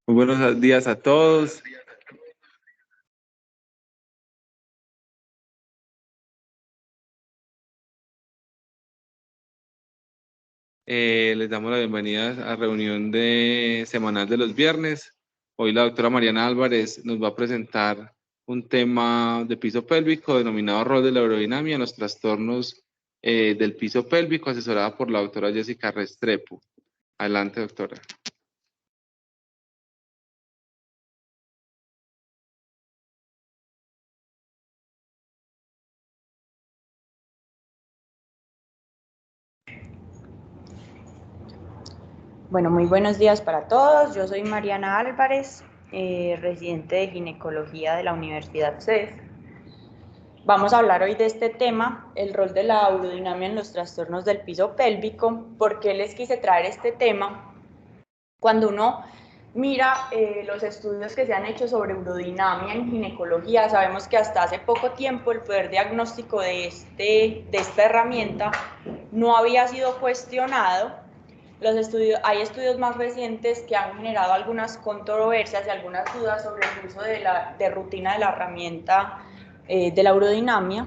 Muy buenos días a todos. Les damos la bienvenida a la reunión semanal de los viernes. Hoy la doctora Mariana Álvarez nos va a presentar un tema de piso pélvico denominado rol de la aerodinámica en los trastornos del piso pélvico, asesorada por la doctora Jessica Restrepo. Adelante, doctora. Bueno, muy buenos días para todos. Yo soy Mariana Álvarez, residente de ginecología de la Universidad CES. Vamos a hablar hoy de este tema, el rol de la urodinamia en los trastornos del piso pélvico. ¿Por qué les quise traer este tema? Cuando uno mira los estudios que se han hecho sobre urodinamia en ginecología, sabemos que hasta hace poco tiempo el poder diagnóstico de esta herramienta no había sido cuestionado. Hay estudios más recientes que han generado algunas controversias y algunas dudas sobre el uso de rutina de la herramienta de la urodinamia,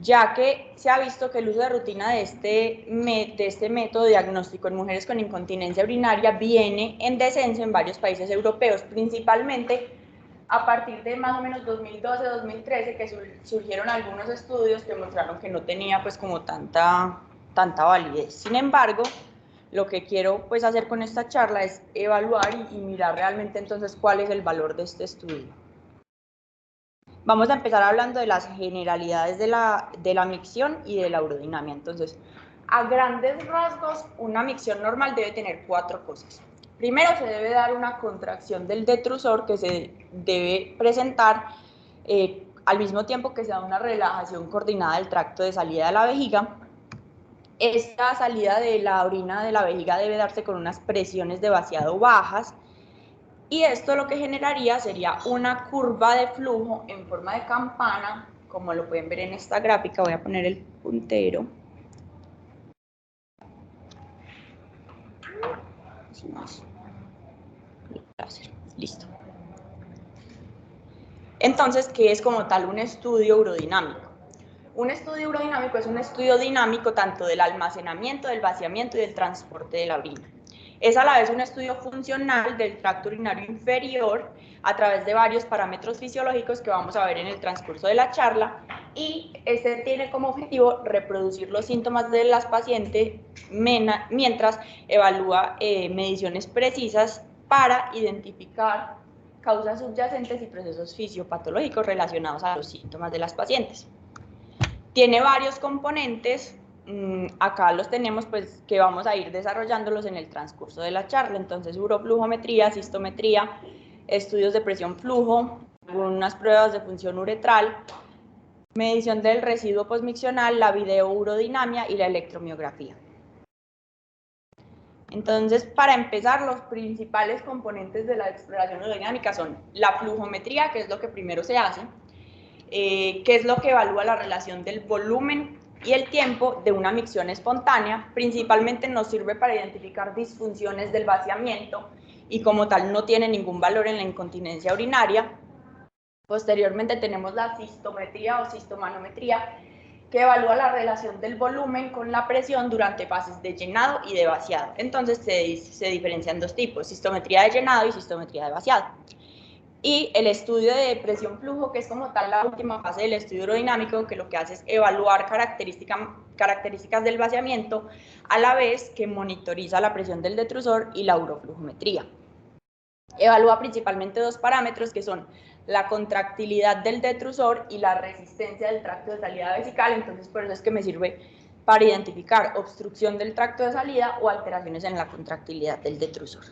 ya que se ha visto que el uso de rutina de este método diagnóstico en mujeres con incontinencia urinaria viene en descenso en varios países europeos, principalmente a partir de más o menos 2012-2013, que surgieron algunos estudios que mostraron que no tenía pues como tanta validez. Sin embargo, lo que quiero pues hacer con esta charla es evaluar y mirar realmente entonces cuál es el valor de este estudio. Vamos a empezar hablando de las generalidades de la micción y de la urodinamia. Entonces, a grandes rasgos, una micción normal debe tener 4 cosas. Primero, se debe dar una contracción del detrusor que se debe presentar al mismo tiempo que se da una relajación coordinada del tracto de salida de la vejiga. Esta salida de la orina de la vejiga debe darse con unas presiones de vaciado bajas, y esto lo que generaría sería una curva de flujo en forma de campana, como lo pueden ver en esta gráfica. Voy a poner el puntero. Listo. Entonces, ¿qué es como tal un estudio urodinámico? Un estudio urodinámico es un estudio dinámico tanto del almacenamiento, del vaciamiento y del transporte de la orina. Es a la vez un estudio funcional del tracto urinario inferior a través de varios parámetros fisiológicos que vamos a ver en el transcurso de la charla, y este tiene como objetivo reproducir los síntomas de las pacientes mientras evalúa mediciones precisas para identificar causas subyacentes y procesos fisiopatológicos relacionados a los síntomas de las pacientes. Tiene varios componentes, acá los tenemos, pues que vamos a ir desarrollándolos en el transcurso de la charla. Entonces, uroflujometría, cistometría, estudios de presión flujo, algunas pruebas de función uretral, medición del residuo posmiccional, la videourodinamia y la electromiografía. Entonces, para empezar, los principales componentes de la exploración urodinamica son la flujometría, que es lo que primero se hace, que es lo que evalúa la relación del volumen y el tiempo de una micción espontánea. Principalmente nos sirve para identificar disfunciones del vaciamiento y como tal no tiene ningún valor en la incontinencia urinaria. Posteriormente tenemos la cistometría o cistomanometría, que evalúa la relación del volumen con la presión durante fases de llenado y de vaciado. Entonces se diferencian dos tipos: cistometría de llenado y cistometría de vaciado. Y el estudio de presión flujo, que es como tal la última fase del estudio urodinámico, que lo que hace es evaluar características del vaciamiento, a la vez que monitoriza la presión del detrusor y la uroflujometría. Evalúa principalmente 2 parámetros, que son la contractilidad del detrusor y la resistencia del tracto de salida vesical. Entonces, por eso es que me sirve para identificar obstrucción del tracto de salida o alteraciones en la contractilidad del detrusor.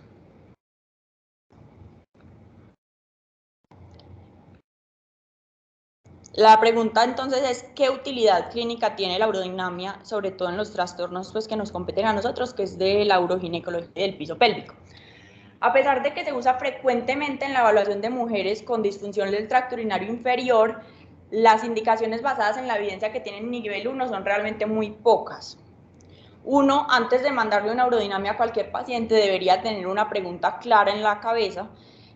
La pregunta entonces es: ¿qué utilidad clínica tiene la urodinamia, sobre todo en los trastornos pues, que nos competen a nosotros, que es de la uroginecología del piso pélvico? A pesar de que se usa frecuentemente en la evaluación de mujeres con disfunción del tracto urinario inferior, las indicaciones basadas en la evidencia que tienen nivel 1 son realmente muy pocas. Uno, antes de mandarle una urodinamia a cualquier paciente, debería tener una pregunta clara en la cabeza,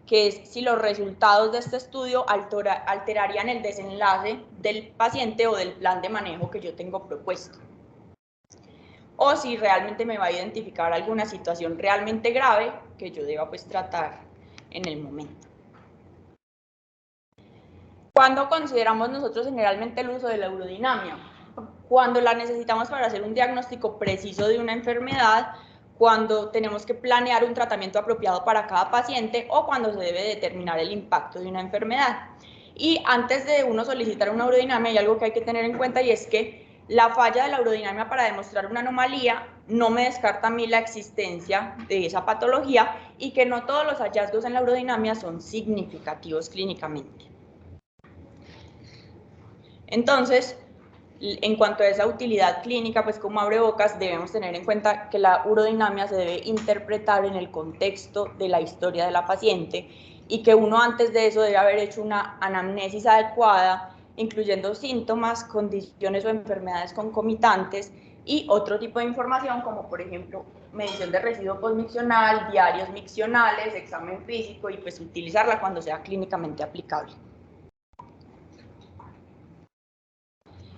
que es si los resultados de este estudio alterarían el desenlace del paciente o del plan de manejo que yo tengo propuesto, o si realmente me va a identificar alguna situación realmente grave que yo deba pues tratar en el momento. ¿Cuándo consideramos nosotros generalmente el uso de la urodinamia? Cuando la necesitamos para hacer un diagnóstico preciso de una enfermedad, cuando tenemos que planear un tratamiento apropiado para cada paciente o cuando se debe determinar el impacto de una enfermedad. Y antes de uno solicitar una urodinamia hay algo que hay que tener en cuenta, y es que la falla de la urodinamia para demostrar una anomalía no me descarta a mí la existencia de esa patología, y que no todos los hallazgos en la urodinamia son significativos clínicamente. Entonces, en cuanto a esa utilidad clínica, pues como abrebocas, debemos tener en cuenta que la urodinamia se debe interpretar en el contexto de la historia de la paciente, y que uno antes de eso debe haber hecho una anamnesis adecuada, incluyendo síntomas, condiciones o enfermedades concomitantes y otro tipo de información, como por ejemplo medición de residuo postmiccional, diarios miccionales, examen físico, y pues utilizarla cuando sea clínicamente aplicable.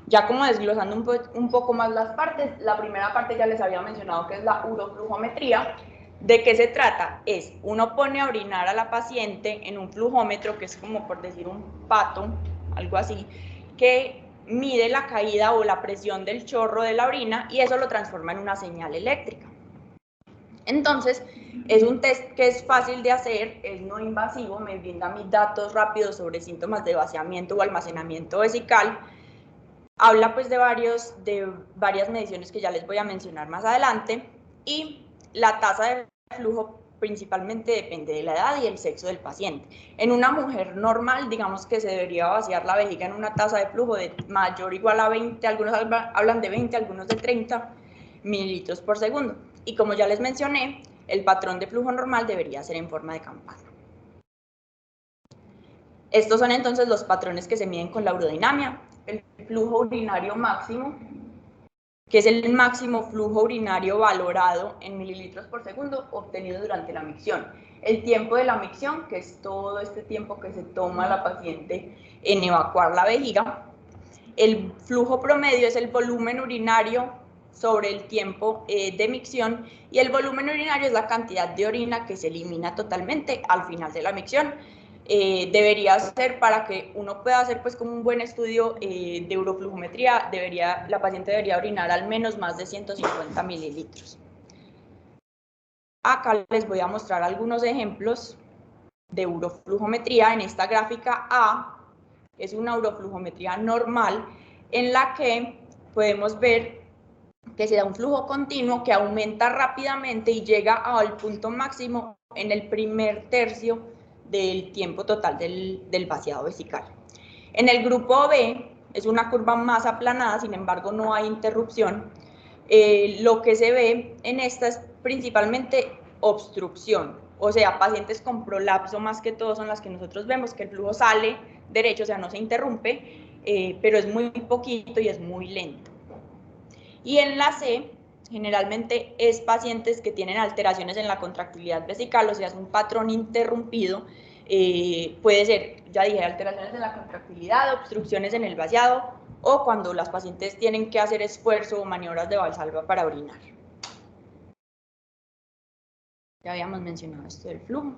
Ya como desglosando un poco más las partes, la primera parte ya les había mencionado, que es la uroflujometría. ¿De qué se trata? Es, uno pone a orinar a la paciente en un flujómetro, que es como por decir un pato, algo así, que mide la caída o la presión del chorro de la orina, y eso lo transforma en una señal eléctrica. Entonces, es un test que es fácil de hacer, es no invasivo, me brinda mis datos rápidos sobre síntomas de vaciamiento o almacenamiento vesical. Habla pues de varias mediciones que ya les voy a mencionar más adelante, y la tasa de flujo principalmente depende de la edad y el sexo del paciente. En una mujer normal, digamos que se debería vaciar la vejiga en una tasa de flujo de mayor o igual a 20, algunos hablan de 20, algunos de 30 mililitros por segundo. Y como ya les mencioné, el patrón de flujo normal debería ser en forma de campana. Estos son entonces los patrones que se miden con la urodinamia. El flujo urinario máximo, que es el máximo flujo urinario valorado en mililitros por segundo obtenido durante la micción. El tiempo de la micción, que es todo este tiempo que se toma la paciente en evacuar la vejiga. El flujo promedio es el volumen urinario sobre el tiempo de micción, y el volumen urinario es la cantidad de orina que se elimina totalmente al final de la micción. Debería ser, para que uno pueda hacer pues como un buen estudio de uroflujometría, la paciente debería orinar al menos más de 150 mililitros. Acá les voy a mostrar algunos ejemplos de uroflujometría. En esta gráfica A es una uroflujometría normal, en la que podemos ver que se da un flujo continuo que aumenta rápidamente y llega al punto máximo en el primer tercio del tiempo total del vaciado vesical. En el grupo B es una curva más aplanada, sin embargo no hay interrupción. Lo que se ve en esta es principalmente obstrucción, o sea, pacientes con prolapso más que todo son las que nosotros vemos, que el flujo sale derecho, o sea, no se interrumpe, pero es muy poquito y es muy lento. Y en la C, generalmente es pacientes que tienen alteraciones en la contractilidad vesical, o sea, es un patrón interrumpido. Puede ser, ya dije, alteraciones en la contractilidad, obstrucciones en el vaciado, o cuando las pacientes tienen que hacer esfuerzo o maniobras de valsalva para orinar. Ya habíamos mencionado esto del flujo.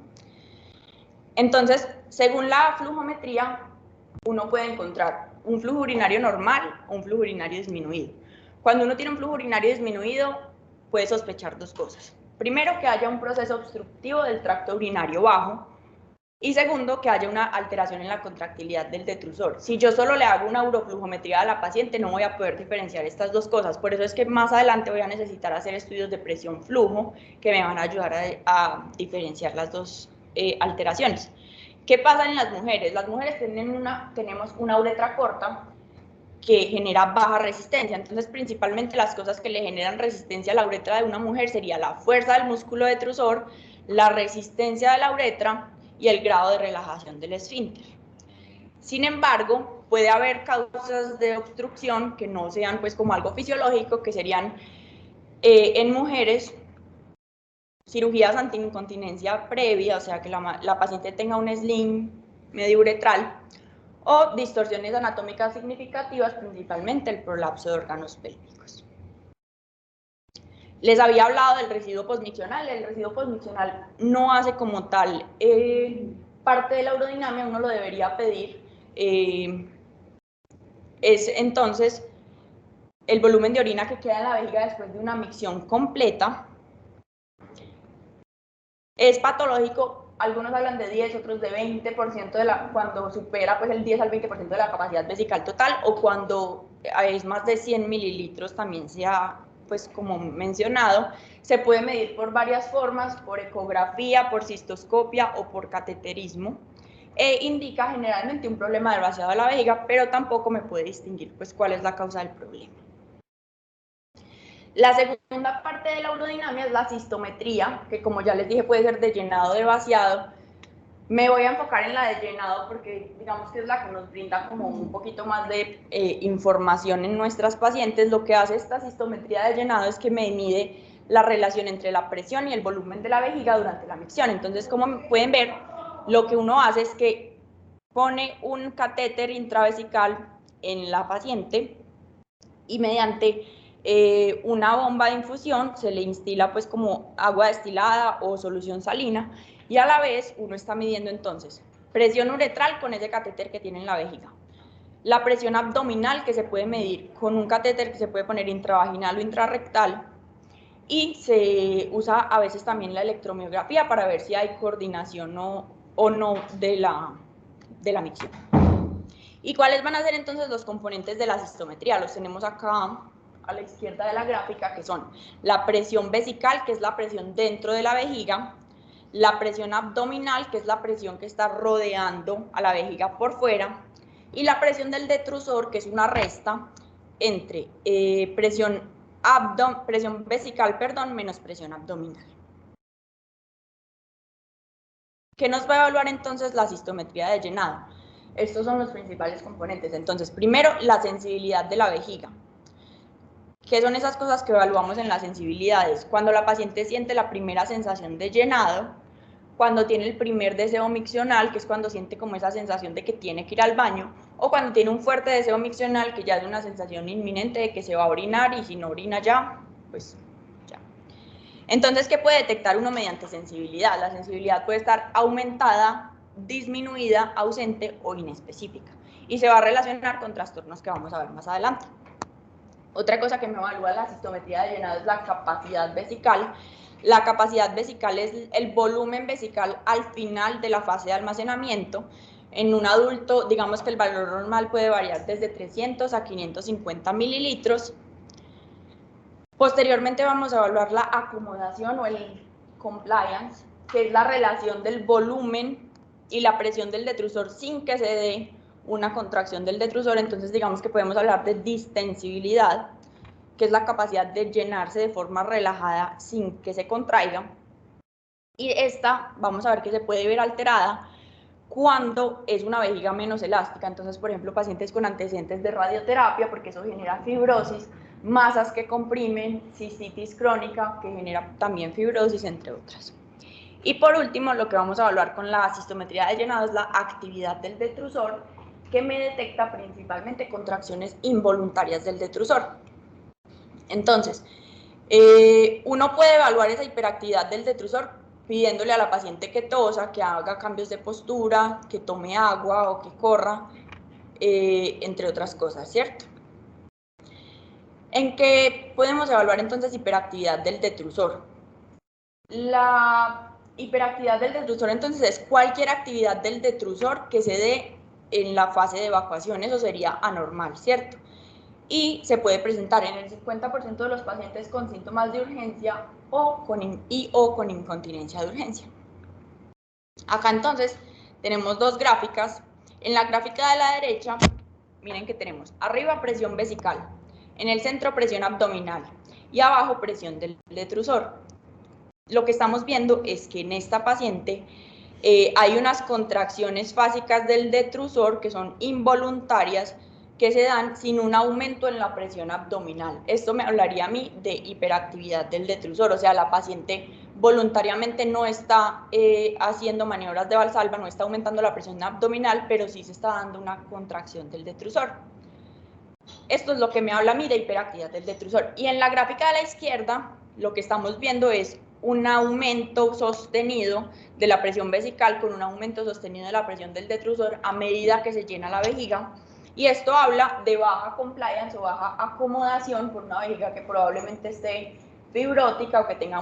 Entonces, según la flujometría, uno puede encontrar un flujo urinario normal o un flujo urinario disminuido. Cuando uno tiene un flujo urinario disminuido, puede sospechar dos cosas. Primero, que haya un proceso obstructivo del tracto urinario bajo, y segundo, que haya una alteración en la contractilidad del detrusor. Si yo solo le hago una uroflujometría a la paciente, no voy a poder diferenciar estas dos cosas. Por eso es que más adelante voy a necesitar hacer estudios de presión-flujo que me van a ayudar a diferenciar las dos alteraciones. ¿Qué pasa en las mujeres? Las mujeres tenemos una uretra corta que genera baja resistencia. Entonces, principalmente las cosas que le generan resistencia a la uretra de una mujer sería la fuerza del músculo detrusor, la resistencia de la uretra y el grado de relajación del esfínter. Sin embargo, puede haber causas de obstrucción que no sean pues como algo fisiológico, que serían En mujeres, cirugías antiincontinencia previa, o sea que la paciente tenga un sling medio uretral, o distorsiones anatómicas significativas, principalmente el prolapso de órganos pélvicos. Les había hablado del residuo posmiccional. El residuo posmiccional no hace como tal parte de la urodinamia, uno lo debería pedir. Es entonces el volumen de orina que queda en la vejiga después de una micción completa. Es patológico, algunos hablan de 10, otros de 20%, cuando supera pues, el 10 al 20% de la capacidad vesical total, o cuando es más de 100 mililitros también se ha, pues como mencionado. Se puede medir por varias formas, por ecografía, por cistoscopia o por cateterismo, e indica generalmente un problema del vaciado de la vejiga, pero tampoco me puede distinguir pues cuál es la causa del problema. La segunda parte de la urodinamia es la cistometría, que como ya les dije puede ser de llenado o de vaciado. Me voy a enfocar en la de llenado porque digamos que es la que nos brinda como un poquito más de información en nuestras pacientes. Lo que hace esta cistometría de llenado es que me mide la relación entre la presión y el volumen de la vejiga durante la micción. Entonces, como pueden ver, lo que uno hace es que pone un catéter intravesical en la paciente y mediante una bomba de infusión se le instila pues como agua destilada o solución salina, y a la vez uno está midiendo entonces presión uretral con ese catéter que tiene en la vejiga, la presión abdominal que se puede medir con un catéter que se puede poner intravaginal o intrarrectal, y se usa a veces también la electromiografía para ver si hay coordinación o no de la micción. ¿Y cuáles van a ser entonces los componentes de la cistometría? Los tenemos acá a la izquierda de la gráfica, que son la presión vesical, que es la presión dentro de la vejiga, la presión abdominal, que es la presión que está rodeando a la vejiga por fuera, y la presión del detrusor, que es una resta entre presión vesical, menos presión abdominal. ¿Qué nos va a evaluar entonces la cistometría de llenado? Estos son los principales componentes. Entonces, primero, la sensibilidad de la vejiga. ¿Qué son esas cosas que evaluamos en las sensibilidades? Cuando la paciente siente la primera sensación de llenado, cuando tiene el primer deseo miccional, que es cuando siente como esa sensación de que tiene que ir al baño, o cuando tiene un fuerte deseo miccional, que ya es una sensación inminente de que se va a orinar, y si no orina ya, pues ya. Entonces, ¿qué puede detectar uno mediante sensibilidad? La sensibilidad puede estar aumentada, disminuida, ausente o inespecífica, y se va a relacionar con trastornos que vamos a ver más adelante. Otra cosa que me evalúa la cistometría de llenado es la capacidad vesical. La capacidad vesical es el volumen vesical al final de la fase de almacenamiento. En un adulto, digamos que el valor normal puede variar desde 300 a 550 mililitros. Posteriormente vamos a evaluar la acomodación o el compliance, que es la relación del volumen y la presión del detrusor sin que se dé una contracción del detrusor. Entonces digamos que podemos hablar de distensibilidad, que es la capacidad de llenarse de forma relajada sin que se contraiga. Y esta vamos a ver que se puede ver alterada cuando es una vejiga menos elástica. Entonces, por ejemplo, pacientes con antecedentes de radioterapia, porque eso genera fibrosis, masas que comprimen, cistitis crónica, que genera también fibrosis, entre otras. Y por último, lo que vamos a evaluar con la cistometría de llenado es la actividad del detrusor, que me detecta principalmente contracciones involuntarias del detrusor. Entonces, uno puede evaluar esa hiperactividad del detrusor pidiéndole a la paciente que tosa, que haga cambios de postura, que tome agua o que corra, entre otras cosas, ¿cierto? ¿En qué podemos evaluar entonces hiperactividad del detrusor? La hiperactividad del detrusor entonces es cualquier actividad del detrusor que se dé en la fase de evacuación. Eso sería anormal, ¿cierto? Y se puede presentar en el 50% de los pacientes con síntomas de urgencia o con incontinencia de urgencia. Acá entonces tenemos dos gráficas. En la gráfica de la derecha, miren que tenemos arriba presión vesical, en el centro presión abdominal y abajo presión del detrusor. Lo que estamos viendo es que en esta paciente hay unas contracciones fásicas del detrusor que son involuntarias, que se dan sin un aumento en la presión abdominal. Esto me hablaría a mí de hiperactividad del detrusor, o sea, la paciente voluntariamente no está haciendo maniobras de Valsalva, no está aumentando la presión abdominal, pero sí se está dando una contracción del detrusor. Esto es lo que me habla a mí de hiperactividad del detrusor. Y en la gráfica de la izquierda, lo que estamos viendo es un aumento sostenido de la presión vesical con un aumento sostenido de la presión del detrusor a medida que se llena la vejiga. Y esto habla de baja compliance o baja acomodación por una vejiga que probablemente esté fibrótica o que tenga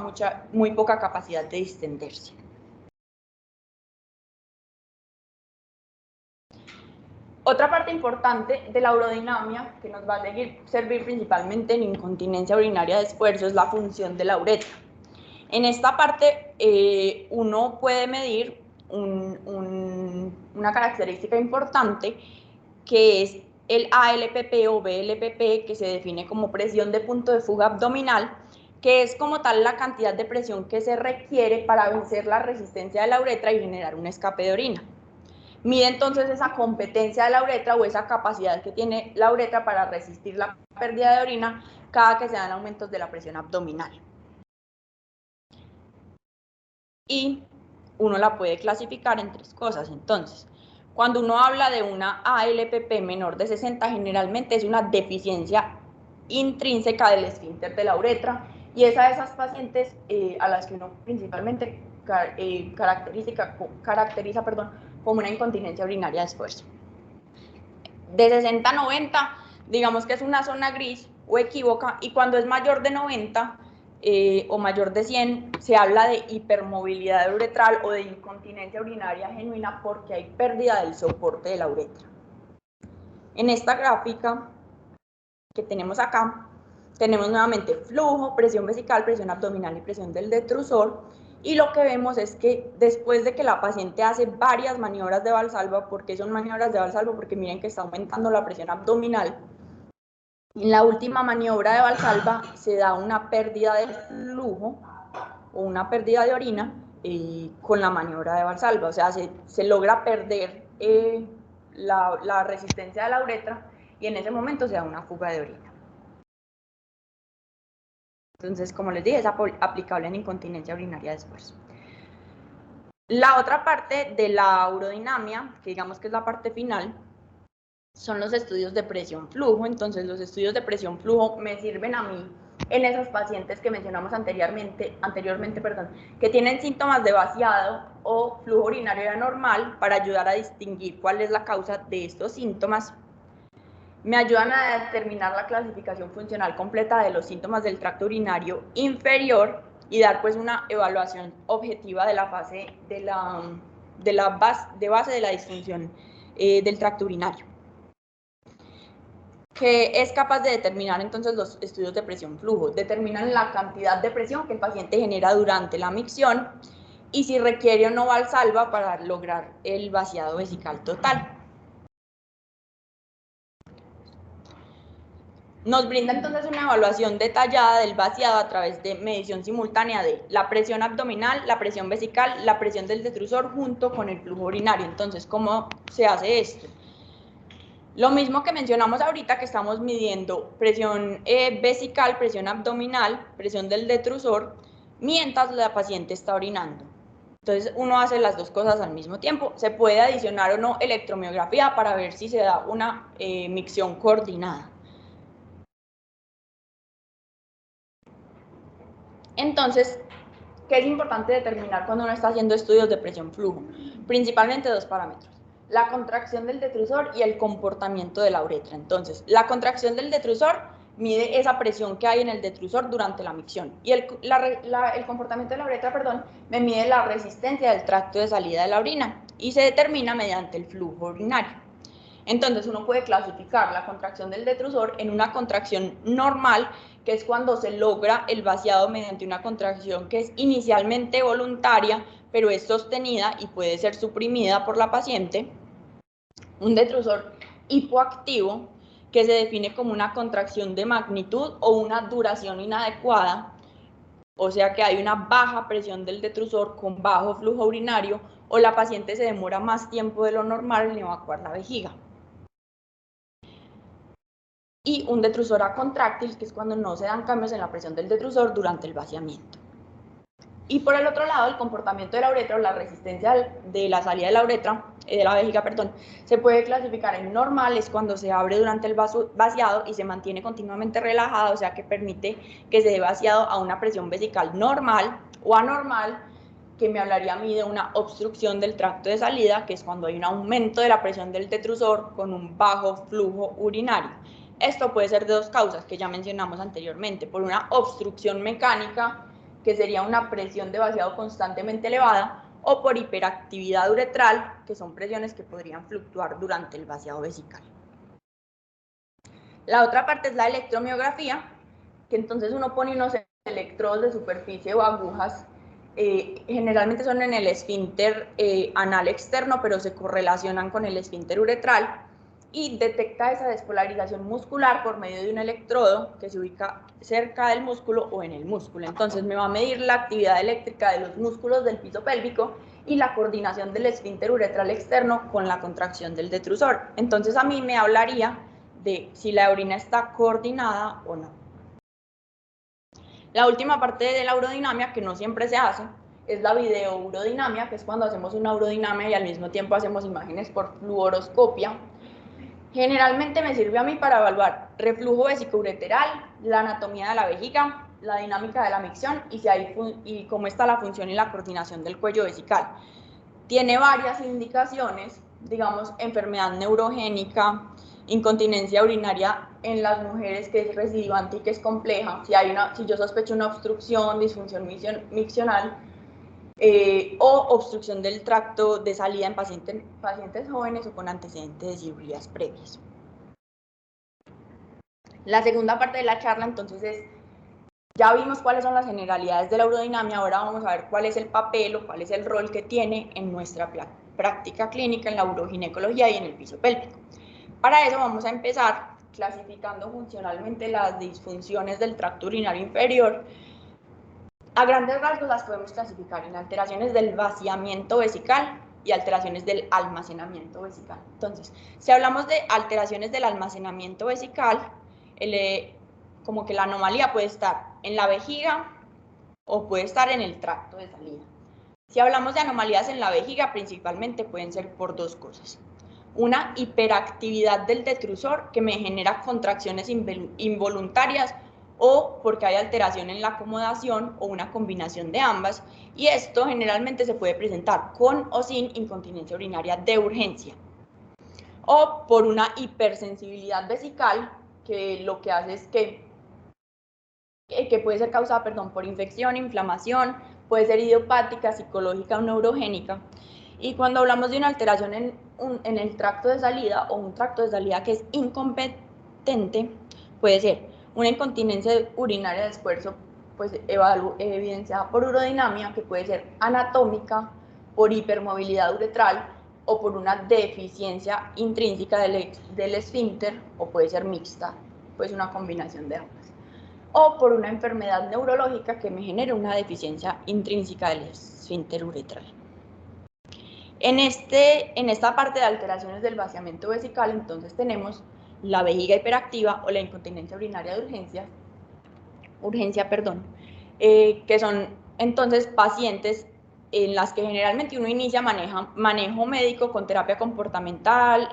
muy poca capacidad de distenderse. Otra parte importante de la urodinamia que nos va a servir principalmente en incontinencia urinaria de esfuerzo es la función de la uretra. En esta parte uno puede medir una característica importante que es el ALPP o BLPP, que se define como presión de punto de fuga abdominal, que es como tal la cantidad de presión que se requiere para vencer la resistencia de la uretra y generar un escape de orina. Mide entonces esa competencia de la uretra o esa capacidad que tiene la uretra para resistir la pérdida de orina cada que se dan aumentos de la presión abdominal. Y uno la puede clasificar en tres cosas. Entonces, cuando uno habla de una ALPP menor de 60, generalmente es una deficiencia intrínseca del esfínter de la uretra, y es a esas pacientes a las que uno principalmente caracteriza como una incontinencia urinaria de esfuerzo. De 60 a 90, digamos que es una zona gris o equívoca, y cuando es mayor de 90 o mayor de 100, se habla de hipermovilidad uretral o de incontinencia urinaria genuina porque hay pérdida del soporte de la uretra. En esta gráfica que tenemos acá, tenemos nuevamente flujo, presión vesical, presión abdominal y presión del detrusor, y lo que vemos es que después de que la paciente hace varias maniobras de Valsalva, ¿por qué son maniobras de Valsalva? Porque miren que está aumentando la presión abdominal. En la última maniobra de Valsalva se da una pérdida de flujo o una pérdida de orina con la maniobra de Valsalva, o sea, se logra perder la resistencia de la uretra y en ese momento se da una fuga de orina. Entonces, como les dije, es aplicable en incontinencia urinaria de esfuerzo. La otra parte de la urodinamia, que digamos que es la parte final, son los estudios de presión-flujo. Entonces, los estudios de presión-flujo me sirven a mí en esas pacientes que mencionamos anteriormente, que tienen síntomas de vaciado o flujo urinario anormal, para ayudar a distinguir cuál es la causa de estos síntomas. Me ayudan a determinar la clasificación funcional completa de los síntomas del tracto urinario inferior y dar pues una evaluación objetiva de la fase de base de la disfunción del tracto urinario, que es capaz de determinar entonces los estudios de presión-flujo. Determinan la cantidad de presión que el paciente genera durante la micción y si requiere o no Valsalva para lograr el vaciado vesical total. Nos brinda entonces una evaluación detallada del vaciado a través de medición simultánea de la presión abdominal, la presión vesical, la presión del detrusor junto con el flujo urinario. Entonces, ¿cómo se hace esto? Lo mismo que mencionamos ahorita, que estamos midiendo presión vesical, presión abdominal, presión del detrusor, mientras la paciente está orinando. Entonces, uno hace las dos cosas al mismo tiempo. Se puede adicionar o no electromiografía para ver si se da una micción coordinada. Entonces, ¿qué es importante determinar cuando uno está haciendo estudios de presión-flujo? Principalmente dos parámetros: la contracción del detrusor y el comportamiento de la uretra. Entonces, la contracción del detrusor mide esa presión que hay en el detrusor durante la micción, y el comportamiento de la uretra, me mide la resistencia del tracto de salida de la orina y se determina mediante el flujo urinario. Entonces, uno puede clasificar la contracción del detrusor en una contracción normal, que es cuando se logra el vaciado mediante una contracción que es inicialmente voluntaria, pero es sostenida y puede ser suprimida por la paciente. Un detrusor hipoactivo, que se define como una contracción de magnitud o una duración inadecuada, o sea que hay una baja presión del detrusor con bajo flujo urinario, o la paciente se demora más tiempo de lo normal en evacuar la vejiga. y un detrusor acontráctil, que es cuando no se dan cambios en la presión del detrusor durante el vaciamiento. Y por el otro lado, el comportamiento de la uretra o la resistencia de la salida de la uretra, de la vejiga, perdón, se puede clasificar en normal, es cuando se abre durante el vaciado y se mantiene continuamente relajada, o sea que permite que se dé vaciado a una presión vesical normal, o anormal, que me hablaría a mí de una obstrucción del tracto de salida, que es cuando hay un aumento de la presión del detrusor con un bajo flujo urinario. Esto puede ser de dos causas que ya mencionamos anteriormente, por una obstrucción mecánica, que sería una presión de vaciado constantemente elevada, o por hiperactividad uretral, que son presiones que podrían fluctuar durante el vaciado vesical. La otra parte es la electromiografía, que entonces uno pone unos electrodos de superficie o agujas, generalmente son en el esfínter anal externo, pero se correlacionan con el esfínter uretral, y detecta esa despolarización muscular por medio de un electrodo que se ubica cerca del músculo o en el músculo. Entonces me va a medir la actividad eléctrica de los músculos del piso pélvico y la coordinación del esfínter uretral externo con la contracción del detrusor. Entonces a mí me hablaría de si la orina está coordinada o no. La última parte de la urodinamia, que no siempre se hace, es la videourodinamia, que es cuando hacemos una urodinamia y al mismo tiempo hacemos imágenes por fluoroscopia. Generalmente me sirve a mí para evaluar reflujo vesicoureteral, la anatomía de la vejiga, la dinámica de la micción y cómo está la función y la coordinación del cuello vesical. Tiene varias indicaciones, digamos, enfermedad neurogénica, incontinencia urinaria en las mujeres, que es recidivante y que es compleja, si yo sospecho una obstrucción, disfunción miccional, o obstrucción del tracto de salida en pacientes jóvenes o con antecedentes de cirugías previas. La segunda parte de la charla, entonces, ya vimos cuáles son las generalidades de la urodinamia, ahora vamos a ver cuál es el papel o cuál es el rol que tiene en nuestra práctica clínica, en la uroginecología y en el piso pélvico. Para eso vamos a empezar clasificando funcionalmente las disfunciones del tracto urinario inferior. A grandes rasgos las podemos clasificar en alteraciones del vaciamiento vesical y alteraciones del almacenamiento vesical. Entonces, si hablamos de alteraciones del almacenamiento vesical, como que la anomalía puede estar en la vejiga o puede estar en el tracto de salida. Si hablamos de anomalías en la vejiga, principalmente pueden ser por dos cosas. Una hiperactividad del detrusor, que me genera contracciones involuntarias, o porque hay alteración en la acomodación o una combinación de ambas, y esto generalmente se puede presentar con o sin incontinencia urinaria de urgencia. O por una hipersensibilidad vesical, que lo que hace es que puede ser causada, por infección, inflamación, puede ser idiopática, psicológica o neurogénica. Y cuando hablamos de una alteración en el tracto de salida o un tracto de salida que es incompetente, puede ser una incontinencia urinaria de esfuerzo, pues evidenciada por urodinamia, que puede ser anatómica, por hipermovilidad uretral o por una deficiencia intrínseca del esfínter, o puede ser mixta, pues una combinación de ambas. O por una enfermedad neurológica que me genere una deficiencia intrínseca del esfínter uretral. En esta parte de alteraciones del vaciamiento vesical, entonces tenemos la vejiga hiperactiva o la incontinencia urinaria de urgencia, que son entonces pacientes en las que generalmente uno inicia manejo médico con terapia comportamental,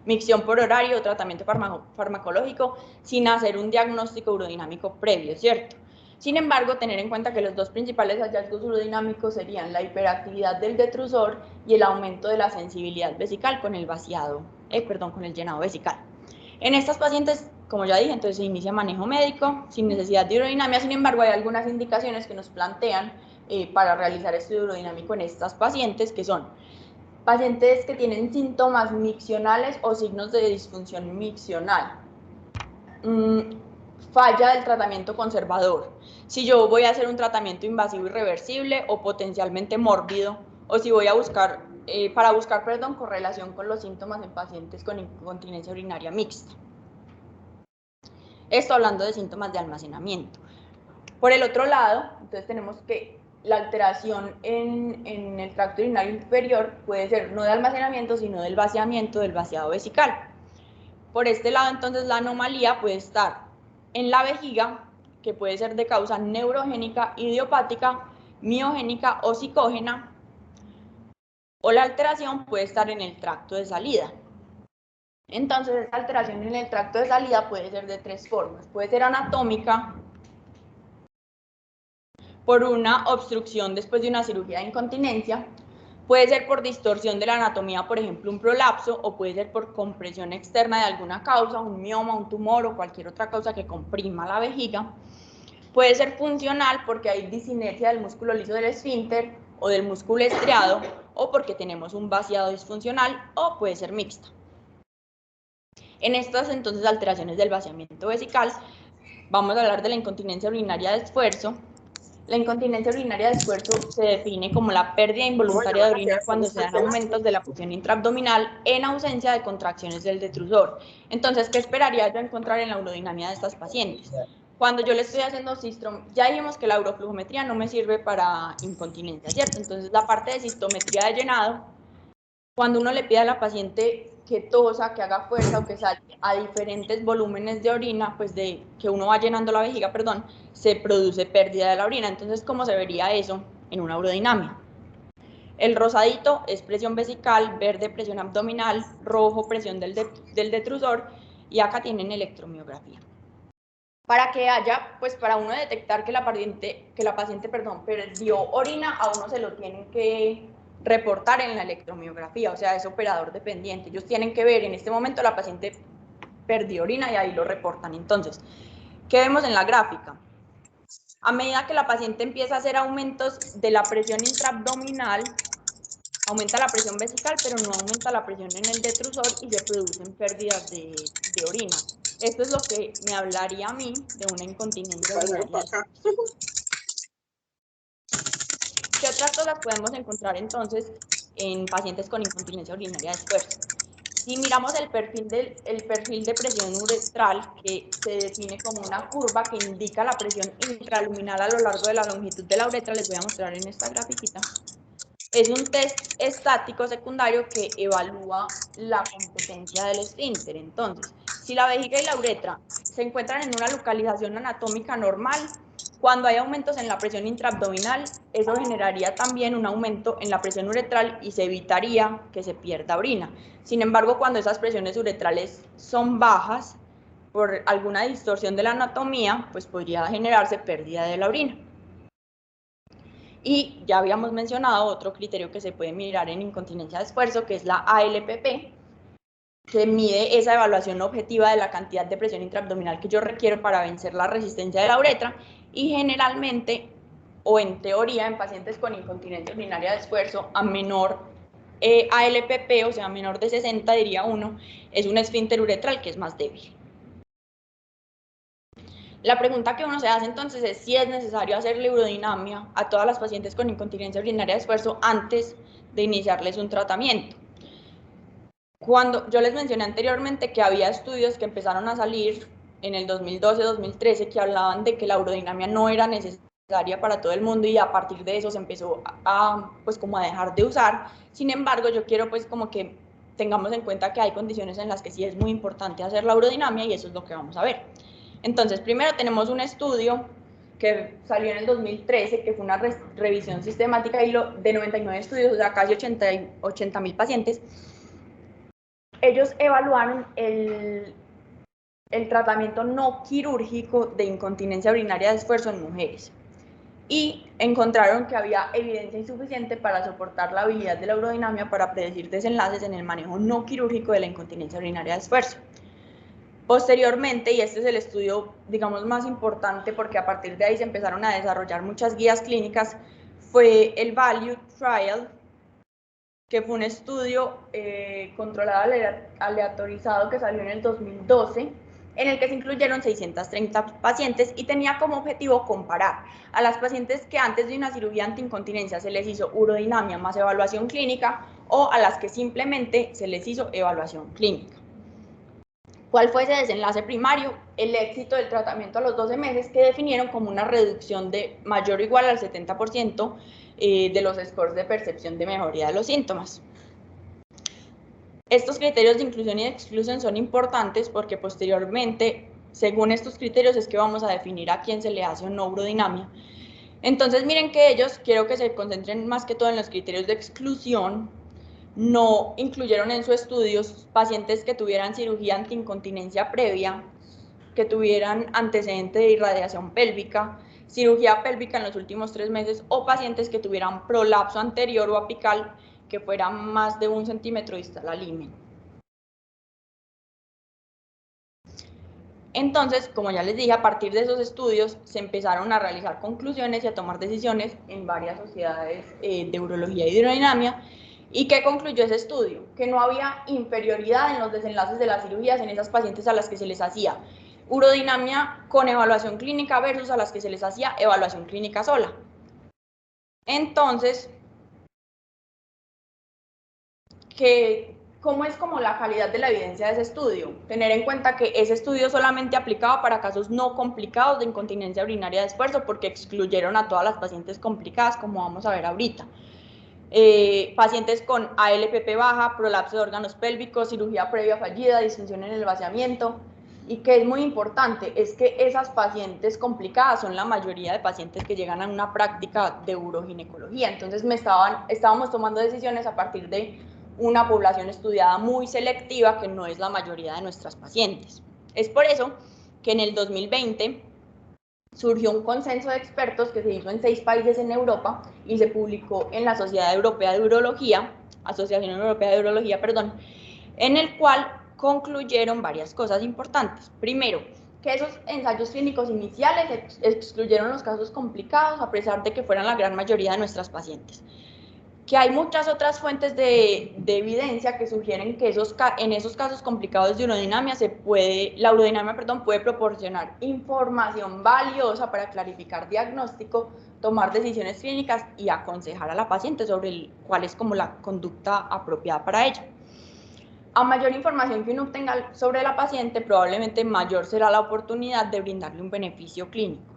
micción por horario, tratamiento farmacológico, sin hacer un diagnóstico urodinámico previo, ¿cierto? Sin embargo, tener en cuenta que los dos principales hallazgos urodinámicos serían la hiperactividad del detrusor y el aumento de la sensibilidad vesical con el con el llenado vesical. En estas pacientes, como ya dije, entonces se inicia manejo médico sin necesidad de urodinamia. Sin embargo, hay algunas indicaciones que nos plantean para realizar estudio urodinámico en estas pacientes, que son pacientes que tienen síntomas miccionales o signos de disfunción miccional, falla del tratamiento conservador, si yo voy a hacer un tratamiento invasivo irreversible o potencialmente mórbido, o si voy a buscar, correlación con los síntomas en pacientes con incontinencia urinaria mixta. Esto hablando de síntomas de almacenamiento. Por el otro lado, entonces tenemos que la alteración en el tracto urinario inferior puede ser no de almacenamiento, sino del vaciamiento, del vaciado vesical. Por este lado, entonces, la anomalía puede estar en la vejiga, que puede ser de causa neurogénica, idiopática, miogénica o psicógena, o la alteración puede estar en el tracto de salida. Entonces, esta alteración en el tracto de salida puede ser de tres formas. Puede ser anatómica, por una obstrucción después de una cirugía de incontinencia, puede ser por distorsión de la anatomía, por ejemplo, un prolapso, o puede ser por compresión externa de alguna causa, un mioma, un tumor o cualquier otra causa que comprima la vejiga. Puede ser funcional porque hay disinergia del músculo liso del esfínter o del músculo estriado, o porque tenemos un vaciado disfuncional, o puede ser mixta. En estas, entonces, alteraciones del vaciamiento vesical, vamos a hablar de la incontinencia urinaria de esfuerzo. La incontinencia urinaria de esfuerzo se define como la pérdida involuntaria de orina cuando se dan aumentos de la presión intraabdominal en ausencia de contracciones del detrusor. Entonces, ¿qué esperaría yo encontrar en la urodinamia de estas pacientes? Cuando yo le estoy haciendo sistrom, ya dijimos que la uroflujometría no me sirve para incontinencia, ¿cierto? Entonces, la parte de cistometría de llenado, cuando uno le pide a la paciente que tosa, que haga fuerza o que salte a diferentes volúmenes de orina, pues de que uno va llenando la vejiga, perdón, se produce pérdida de la orina. Entonces, ¿cómo se vería eso en una urodinamia? El rosadito es presión vesical, verde presión abdominal, rojo presión del detrusor, y acá tienen electromiografía. Para que haya, pues para uno detectar que la paciente perdió orina, a uno se lo tienen que reportar en la electromiografía, o sea, es operador dependiente. Ellos tienen que ver, en este momento la paciente perdió orina y ahí lo reportan. Entonces, ¿qué vemos en la gráfica? A medida que la paciente empieza a hacer aumentos de la presión intraabdominal, aumenta la presión vesical, pero no aumenta la presión en el detrusor y se producen pérdidas de orina. Esto es lo que me hablaría a mí de una incontinencia urinaria. ¿Qué otras cosas podemos encontrar entonces en pacientes con incontinencia urinaria de esfuerzo? Si miramos el perfil de presión uretral, que se define como una curva que indica la presión intraluminal a lo largo de la longitud de la uretra, les voy a mostrar en esta grafiquita. Es un test estático secundario que evalúa la competencia del esfínter. Entonces, si la vejiga y la uretra se encuentran en una localización anatómica normal, cuando hay aumentos en la presión intraabdominal, eso generaría también un aumento en la presión uretral y se evitaría que se pierda orina. Sin embargo, cuando esas presiones uretrales son bajas, por alguna distorsión de la anatomía, pues podría generarse pérdida de la orina. Y ya habíamos mencionado otro criterio que se puede mirar en incontinencia de esfuerzo, que es la ALPP, que mide esa evaluación objetiva de la cantidad de presión intraabdominal que yo requiero para vencer la resistencia de la uretra, y generalmente, o en teoría, en pacientes con incontinencia urinaria de esfuerzo, a menor ALPP, o sea, menor de 60, diría uno, es un esfínter uretral que es más débil. La pregunta que uno se hace entonces es si es necesario hacerle urodinamia a todas las pacientes con incontinencia urinaria de esfuerzo antes de iniciarles un tratamiento. Cuando yo les mencioné anteriormente que había estudios que empezaron a salir en el 2012-2013 que hablaban de que la urodinamia no era necesaria para todo el mundo, y a partir de eso se empezó pues como a dejar de usar. Sin embargo, yo quiero pues como que tengamos en cuenta que hay condiciones en las que sí es muy importante hacer la urodinamia, y eso es lo que vamos a ver. Entonces, primero tenemos un estudio que salió en el 2013, que fue una revisión sistemática de 99 estudios, o sea, casi 80.000 pacientes. Ellos evaluaron el tratamiento no quirúrgico de incontinencia urinaria de esfuerzo en mujeres y encontraron que había evidencia insuficiente para soportar la habilidad de la urodinamia para predecir desenlaces en el manejo no quirúrgico de la incontinencia urinaria de esfuerzo. Posteriormente, y este es el estudio, digamos, más importante porque a partir de ahí se empezaron a desarrollar muchas guías clínicas, fue el VALUE Trial, que fue un estudio controlado aleatorizado que salió en el 2012, en el que se incluyeron 630 pacientes y tenía como objetivo comparar a las pacientes que antes de una cirugía antiincontinencia se les hizo urodinamia más evaluación clínica, o a las que simplemente se les hizo evaluación clínica. ¿Cuál fue ese desenlace primario? El éxito del tratamiento a los 12 meses, que definieron como una reducción de mayor o igual al 70% de los scores de percepción de mejoría de los síntomas. Estos criterios de inclusión y de exclusión son importantes porque posteriormente, según estos criterios, es que vamos a definir a quién se le hace o no urodinamia. Entonces, miren que ellos, quiero que se concentren más que todo en los criterios de exclusión. No incluyeron en su estudio pacientes que tuvieran cirugía antiincontinencia previa, que tuvieran antecedente de irradiación pélvica, cirugía pélvica en los últimos 3 meses o pacientes que tuvieran prolapso anterior o apical que fuera más de 1 centímetro distal al himen. Entonces, como ya les dije, a partir de esos estudios se empezaron a realizar conclusiones y a tomar decisiones en varias sociedades de urología y hidrodinamia. ¿Y qué concluyó ese estudio? Que no había inferioridad en los desenlaces de las cirugías en esas pacientes a las que se les hacía urodinamia con evaluación clínica versus a las que se les hacía evaluación clínica sola. Entonces, ¿cómo es como la calidad de la evidencia de ese estudio? Tener en cuenta que ese estudio solamente aplicaba para casos no complicados de incontinencia urinaria de esfuerzo porque excluyeron a todas las pacientes complicadas, como vamos a ver ahorita. Pacientes con ALPP baja, prolapso de órganos pélvicos, cirugía previa fallida, disfunción en el vaciamiento. Y que es muy importante, es que esas pacientes complicadas son la mayoría de pacientes que llegan a una práctica de uroginecología. Entonces estábamos tomando decisiones a partir de una población estudiada muy selectiva que no es la mayoría de nuestras pacientes. Es por eso que en el 2020 surgió un consenso de expertos que se hizo en 6 países en Europa y se publicó en la Sociedad Europea de Urología, Asociación Europea de Urología, perdón, en el cual concluyeron varias cosas importantes. Primero, que esos ensayos clínicos iniciales excluyeron los casos complicados a pesar de que fueran la gran mayoría de nuestras pacientes. Que hay muchas otras fuentes de evidencia que sugieren que en esos casos complicados de urodinamia la urodinamia puede proporcionar información valiosa para clarificar diagnóstico, tomar decisiones clínicas y aconsejar a la paciente sobre cuál es como la conducta apropiada para ella. A mayor información que uno obtenga sobre la paciente, probablemente mayor será la oportunidad de brindarle un beneficio clínico.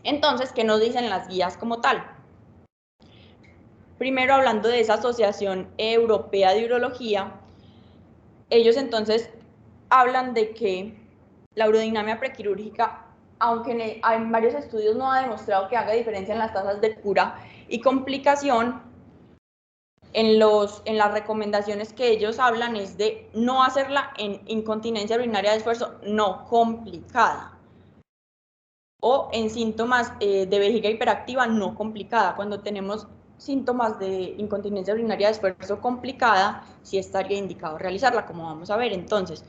Entonces, ¿qué nos dicen las guías como tal? Primero, hablando de esa Asociación Europea de Urología, ellos entonces hablan de que la urodinamia prequirúrgica, aunque en varios estudios no ha demostrado que haga diferencia en las tasas de cura y complicación, en las recomendaciones que ellos hablan es de no hacerla en incontinencia urinaria de esfuerzo no complicada o en síntomas de vejiga hiperactiva no complicada. Cuando tenemos síntomas de incontinencia urinaria de esfuerzo complicada, sí estaría indicado realizarla, como vamos a ver. Entonces,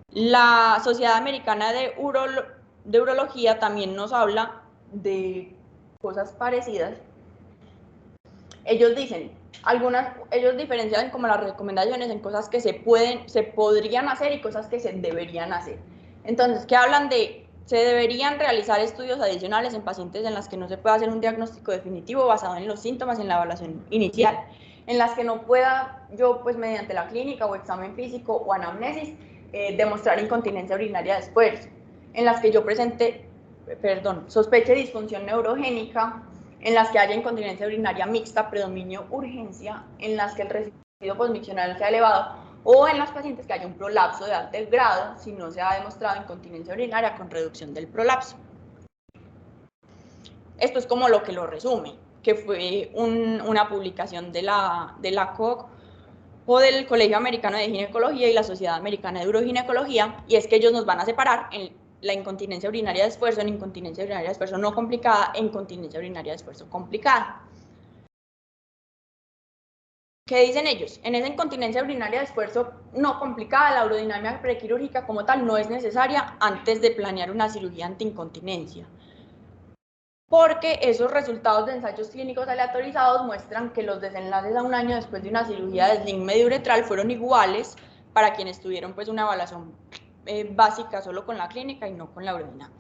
la Sociedad Americana de Urología también nos habla de cosas parecidas. Ellos dicen, ellos diferencian como las recomendaciones en cosas que se podrían hacer y cosas que se deberían hacer. Entonces, ¿qué hablan de? Se deberían realizar estudios adicionales en pacientes en las que no se pueda hacer un diagnóstico definitivo basado en los síntomas en la evaluación inicial, en las que no pueda yo, pues mediante la clínica o examen físico o anamnesis, demostrar incontinencia urinaria de esfuerzo, en las que yo sospeche disfunción neurogénica, en las que haya incontinencia urinaria mixta, predominio urgencia, en las que el residuo postmiccional sea elevado, o en los pacientes que haya un prolapso de alto grado, si no se ha demostrado incontinencia urinaria con reducción del prolapso. Esto es como lo que lo resume, que fue una publicación de la COG o del Colegio Americano de Ginecología y la Sociedad Americana de Uroginecología, y es que ellos nos van a separar en la incontinencia urinaria de esfuerzo, en incontinencia urinaria de esfuerzo no complicada, en incontinencia urinaria de esfuerzo complicada. ¿Qué dicen ellos? En esa incontinencia urinaria de esfuerzo no complicada, la urodinamia prequirúrgica como tal no es necesaria antes de planear una cirugía antiincontinencia, porque esos resultados de ensayos clínicos aleatorizados muestran que los desenlaces a un año después de una cirugía de sling mediouretral fueron iguales para quienes tuvieron pues una evaluación básica solo con la clínica y no con la urodinamia.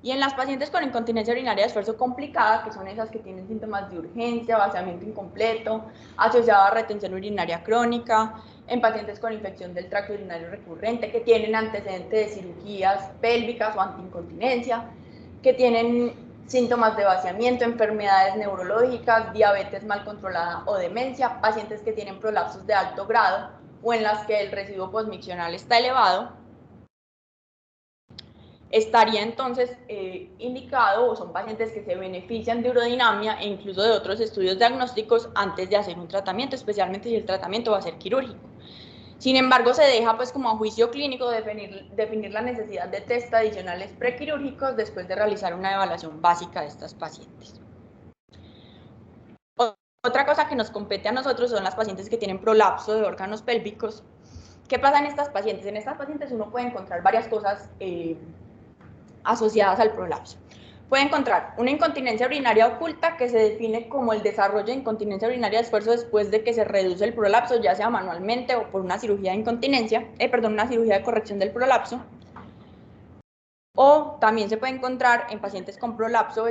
Y en las pacientes con incontinencia urinaria de esfuerzo complicada, que son esas que tienen síntomas de urgencia, vaciamiento incompleto, asociada a retención urinaria crónica, en pacientes con infección del tracto urinario recurrente, que tienen antecedentes de cirugías pélvicas o antiincontinencia, que tienen síntomas de vaciamiento, enfermedades neurológicas, diabetes mal controlada o demencia, pacientes que tienen prolapsos de alto grado o en las que el residuo postmiccional está elevado, estaría entonces indicado, o son pacientes que se benefician de urodinamia e incluso de otros estudios diagnósticos antes de hacer un tratamiento, especialmente si el tratamiento va a ser quirúrgico. Sin embargo, se deja pues como a juicio clínico definir la necesidad de test adicionales prequirúrgicos después de realizar una evaluación básica de estas pacientes. Otra cosa que nos compete a nosotros son las pacientes que tienen prolapso de órganos pélvicos. ¿Qué pasa en estas pacientes? En estas pacientes uno puede encontrar varias cosas asociadas al prolapso. Puede encontrar una incontinencia urinaria oculta que se define como el desarrollo de incontinencia urinaria de esfuerzo después de que se reduce el prolapso, ya sea manualmente o por una cirugía de incontinencia, una cirugía de corrección del prolapso. O también se puede encontrar en pacientes con prolapso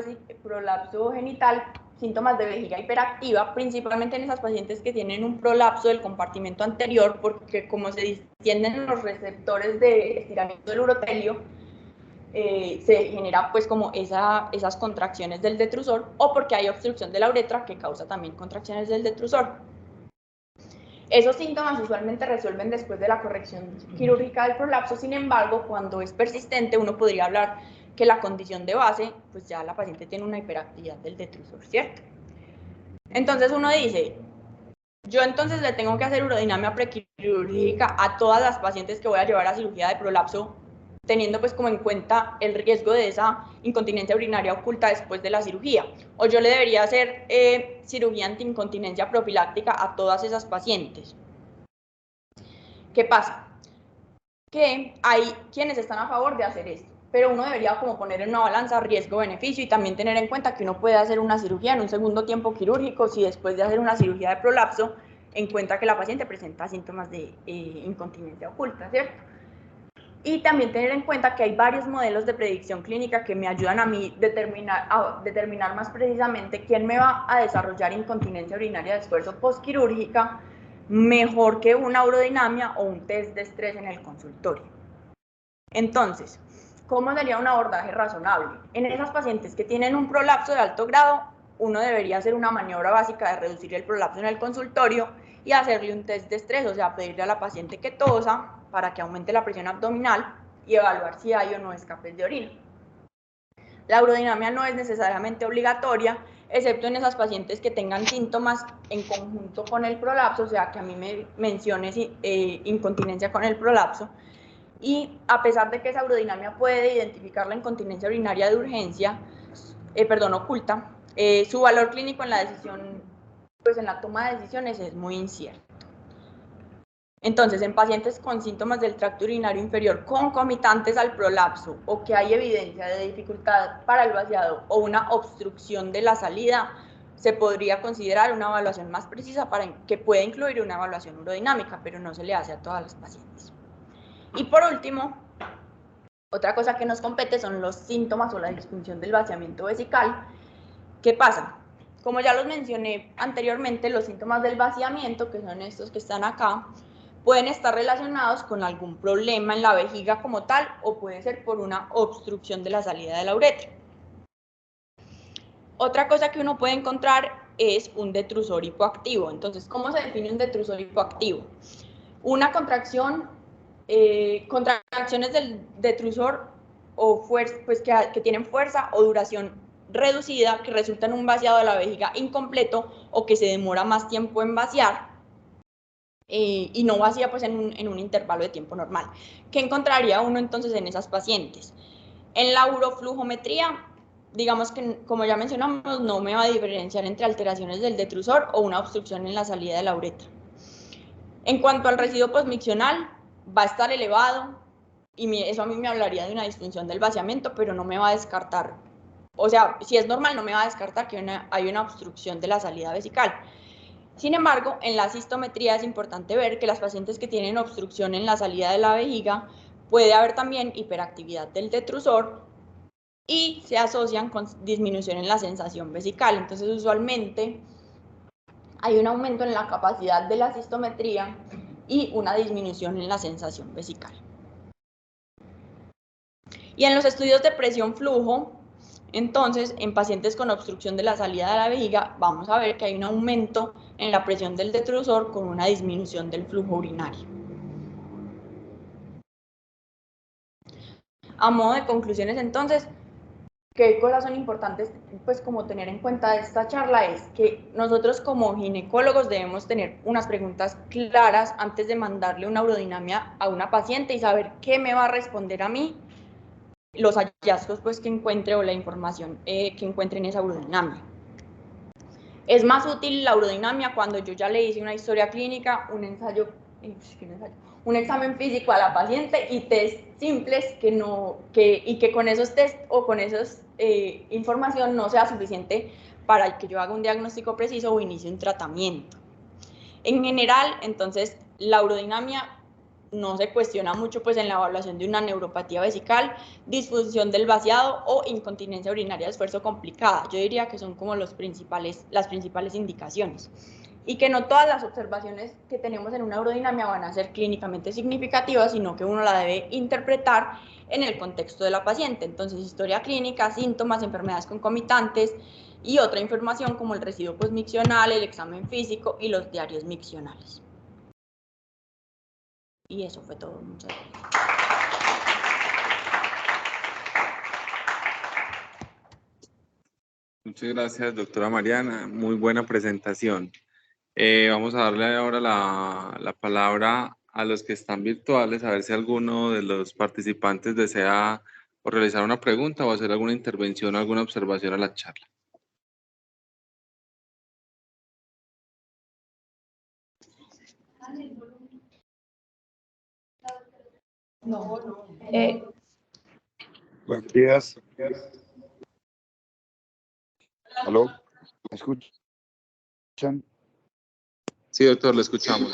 genital, síntomas de vejiga hiperactiva, principalmente en esas pacientes que tienen un prolapso del compartimento anterior, porque como se distienden los receptores de estiramiento del urotelio, se genera pues como esas contracciones del detrusor, o porque hay obstrucción de la uretra que causa también contracciones del detrusor. Esos síntomas usualmente resuelven después de la corrección quirúrgica del prolapso. Sin embargo, cuando es persistente, uno podría hablar que la condición de base, pues ya la paciente tiene una hiperactividad del detrusor, ¿cierto? Entonces uno dice, yo entonces le tengo que hacer urodinamia prequirúrgica a todas las pacientes que voy a llevar a cirugía de prolapso, teniendo pues como en cuenta el riesgo de esa incontinencia urinaria oculta después de la cirugía. O yo le debería hacer cirugía antiincontinencia profiláctica a todas esas pacientes. ¿Qué pasa? Que hay quienes están a favor de hacer esto, pero uno debería como poner en una balanza riesgo-beneficio y también tener en cuenta que uno puede hacer una cirugía en un segundo tiempo quirúrgico si después de hacer una cirugía de prolapso encuentra que la paciente presenta síntomas de incontinencia oculta, ¿cierto? Y también tener en cuenta que hay varios modelos de predicción clínica que me ayudan a mí a determinar más precisamente quién me va a desarrollar incontinencia urinaria de esfuerzo postquirúrgica mejor que una urodinamia o un test de estrés en el consultorio. Entonces, ¿cómo sería un abordaje razonable? En esas pacientes que tienen un prolapso de alto grado, uno debería hacer una maniobra básica de reducir el prolapso en el consultorio y hacerle un test de estrés, o sea, pedirle a la paciente que tosa para que aumente la presión abdominal y evaluar si hay o no escapes de orina. La urodinamia no es necesariamente obligatoria, excepto en esas pacientes que tengan síntomas en conjunto con el prolapso, o sea, que a mí me menciones incontinencia con el prolapso. Y a pesar de que esa urodinamia puede identificar la incontinencia urinaria de urgencia, oculta, su valor clínico en la decisión, pues en la toma de decisiones es muy incierto. Entonces, en pacientes con síntomas del tracto urinario inferior concomitantes al prolapso o que hay evidencia de dificultad para el vaciado o una obstrucción de la salida, se podría considerar una evaluación más precisa que puede incluir una evaluación urodinámica, pero no se le hace a todas las pacientes. Y por último, otra cosa que nos compete son los síntomas o la disfunción del vaciamiento vesical. ¿Qué pasa? Como ya los mencioné anteriormente, los síntomas del vaciamiento, que son estos que están acá, pueden estar relacionados con algún problema en la vejiga como tal o puede ser por una obstrucción de la salida de la uretra. Otra cosa que uno puede encontrar es un detrusor hipoactivo. Entonces, ¿cómo se define un detrusor hipoactivo? Una contracciones del detrusor o fuerza, pues que tienen fuerza o duración reducida, que resulta en un vaciado de la vejiga incompleto o que se demora más tiempo en vaciar. Y no vacía pues en un intervalo de tiempo normal. ¿Qué encontraría uno entonces en esas pacientes? En la uroflujometría, digamos que como ya mencionamos, no me va a diferenciar entre alteraciones del detrusor o una obstrucción en la salida de la uretra. En cuanto al residuo postmiccional, va a estar elevado y eso a mí me hablaría de una disfunción del vaciamiento, pero no me va a descartar, o sea, si es normal no me va a descartar que hay una obstrucción de la salida vesical. Sin embargo, en la cistometría es importante ver que las pacientes que tienen obstrucción en la salida de la vejiga puede haber también hiperactividad del detrusor y se asocian con disminución en la sensación vesical. Entonces, usualmente hay un aumento en la capacidad de la cistometría y una disminución en la sensación vesical. Y en los estudios de presión-flujo, Entonces, en pacientes con obstrucción de la salida de la vejiga, vamos a ver que hay un aumento en la presión del detrusor con una disminución del flujo urinario. A modo de conclusiones, entonces, ¿qué cosas son importantes pues como tener en cuenta de esta charla? Es que nosotros como ginecólogos debemos tener unas preguntas claras antes de mandarle una urodinamia a una paciente y saber qué me va a responder a mí los hallazgos pues que encuentre o la información que encuentre en esa urodinamia. Es más útil la urodinamia cuando yo ya le hice una historia clínica, un ensayo, un examen físico a la paciente y test simples y que con esos test o con esas información no sea suficiente para que yo haga un diagnóstico preciso o inicie un tratamiento. En general, entonces, la urodinamia no se cuestiona mucho pues en la evaluación de una neuropatía vesical, disfunción del vaciado o incontinencia urinaria de esfuerzo complicada. Yo diría que son como las principales indicaciones. Y que no todas las observaciones que tenemos en una urodinamia van a ser clínicamente significativas, sino que uno la debe interpretar en el contexto de la paciente. Entonces, historia clínica, síntomas, enfermedades concomitantes y otra información como el residuo postmiccional, el examen físico y los diarios miccionales. Y eso fue todo. Muchas gracias. Muchas gracias, doctora Mariana. Muy buena presentación. Vamos a darle ahora la palabra a los que están virtuales, a ver si alguno de los participantes desea o realizar una pregunta o hacer alguna intervención, alguna observación a la charla. Buenos días. ¿Aló? ¿Me escuchan? Sí, doctor, lo escuchamos.